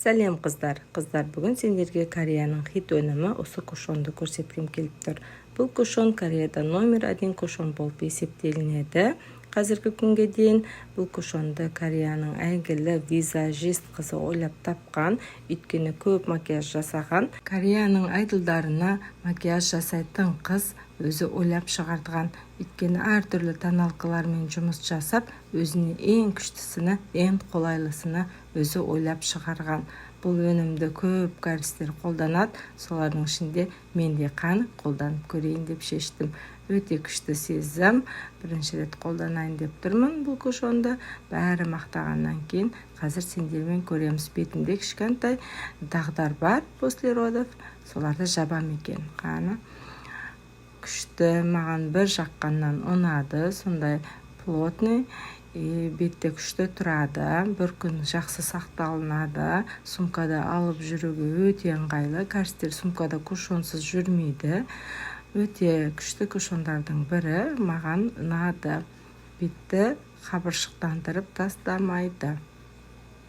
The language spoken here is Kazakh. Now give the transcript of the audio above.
Сәлем қыздар. Қыздар, бүгін сендерге Кореяның хит өнімі осы кушонды көрсеткім келіп тұр. Бұл кушон Кореяда номер 1 кушон болып есептелінеді. Қазіргі күнге дейін бұл кушонды Кореяның әйгілі визажист қызы ойлап тапқан, өйткені көп макияж жасаған. Кореяның айдолдарына макияж жасайтын қыз өзі ойлап шығардыған, өйткені әртүрлі тоналкалармен жұмыс жасап, өзіне ең күштісіні, ең қолайлысыны өзі ойлап шығарған. Бұл өнімді көп кәрістер қолданады, солардың ішінде мен де қаны қолданып көрейін деп шештім. Өте күшті сезім, бірінші рет қолданайын деп тұрмын бұл кушонды. Бәрі мақтағаннан кейін қазір сендермен көреміз. Бетімде кішкентай дағдар бар после родов, соларды жабам екен. Қаны күшті, маған бір жаққаннан ұнады, сондай плотный, бетте күшті тұрады, бір күн жақсы сақталынады, сумкада алып жүруге өте ыңғайлы. Кәрістер сумкада кушонсыз жүрмейді. Өте күшті кушондардың бірі, маған ұнады. Бетті қабыршықтандырып тастамайды.